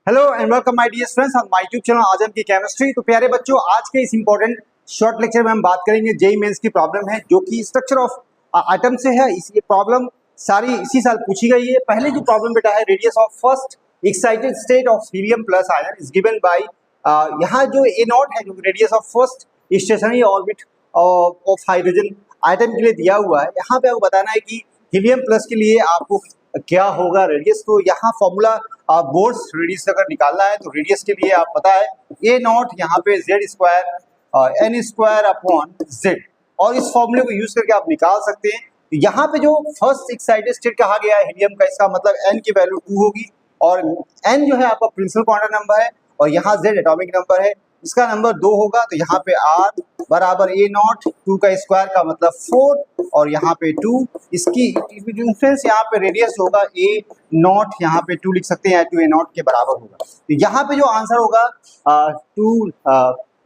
Hello and welcome my dear friends on my YouTube channel Azam की chemistry. तो प्यारे बच्चों, आज के इस इंपॉर्टेंट शॉर्ट लेक्चर में हम बात करेंगे जेईई मेंस की प्रॉब्लम है जो कि स्ट्रक्चर ऑफ आइटम से है। इस प्रॉब्लम सारी इसी साल पूछी गई है। पहले जो प्रॉब्लम बेटा है, radius of first excited state of helium plus ion is given by, यहाँ जो ए नॉट है जो radius of first stationery orbit of hydrogen atom के लिए दिया हुआ है। यहाँ पे आपको बताना है कि हीलियम प्लस के लिए आपको क्या होगा रेडियस। तो यहाँ फॉर्मूला बोर्ड्स रेडियस अगर निकालना है तो रेडियस के लिए आप पता है ए नॉट यहाँ पे Z square N square upon Z, और इस फॉर्मूले को यूज करके आप निकाल सकते हैं। तो यहाँ पे जो फर्स्ट एक्साइटेड स्टेट कहा गया है हीलियम का, इसका मतलब एन की वैल्यू 2 होगी और एन जो है आपका प्रिंसिपल क्वांटम नंबर है और यहाँ जेड एटॉमिक नंबर है, इसका नंबर 2 होगा। तो यहाँ पे आर बराबर ए नॉट 2 का स्क्वायर का मतलब 4 और यहाँ पे 2, इसकी डिफरेंस यहाँ पे रेडियस होगा ए नॉट, यहाँ पे 2 लिख सकते हैं, 2 ए नॉट के बराबर होगा। तो यहाँ पे जो आंसर होगा 2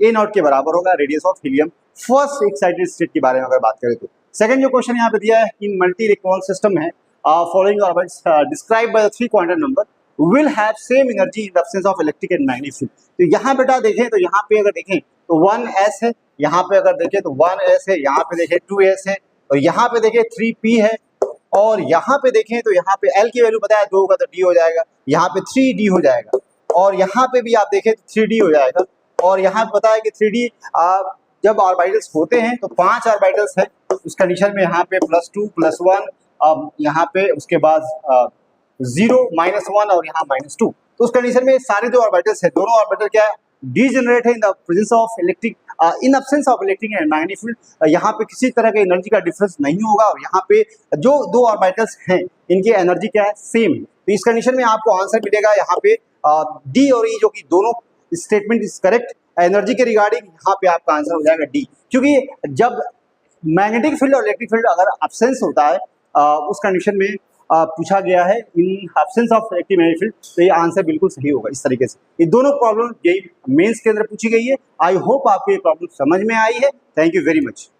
ए नॉट के बराबर होगा radius of helium first excited state के बारे में अगर बात करें तो। सेकंड जो क्वेश्चन यहाँ पे दिया है, इन मल्टी इलेक्ट्रॉन सिस्टम है following orbits describe by the 3 quantum number will have same energy in the absence of electric and magnetic field। तो यहाँ बेटा देखें तो यहाँ पे अगर देखें तो 1s है, यहाँ पे अगर देखें तो 1s है, यहाँ पे देखें 2s है और यहाँ पे देखें 3p है और यहाँ पे देखें तो यहाँ पे l की वैल्यू बताया 2 होगा तो d हो जाएगा, यहाँ पे 3d हो जाएगा और यहाँ पे भी आप देखें तो 3d हो जाएगा और यहाँ पे पता है कि 3d जब ऑर्बिटल्स होते हैं तो 5 ऑर्बिटल्स है उस कंडीशन में यहाँ पे +2 +1 यहाँ पे उसके बाद 0 -1 और यहाँ -2। तो उस कंडीशन में सारे जो ऑर्बिटल्स है दोनों ऑर्बिटल क्या है डीजेनरेट है in the presence of electric in absence of electric and magnetic field. यहाँ पे किसी तरह के एनर्जी का डिफरेंस नहीं होगा और यहाँ पे जो दो ऑर्बिटल्स हैं इनकी एनर्जी क्या है सेम। तो इस कंडीशन में आपको आंसर मिलेगा यहाँ पे डी और ई, जो कि दोनों स्टेटमेंट इज करेक्ट एनर्जी के रिगार्डिंग। यहाँ पे आपका आंसर हो जाएगा डी, क्योंकि जब मैग्नेटिक फील्ड और इलेक्ट्रिक फील्ड अगर एब्सेंस होता है उस कंडीशन में पूछा गया है in absence of electric magnetic field, तो ये आंसर बिल्कुल सही होगा। इस तरीके से ये दोनों प्रॉब्लम जेईई मेंस के अंदर पूछी गई है। आई होप आपको ये प्रॉब्लम समझ में आई है। Thank you very much.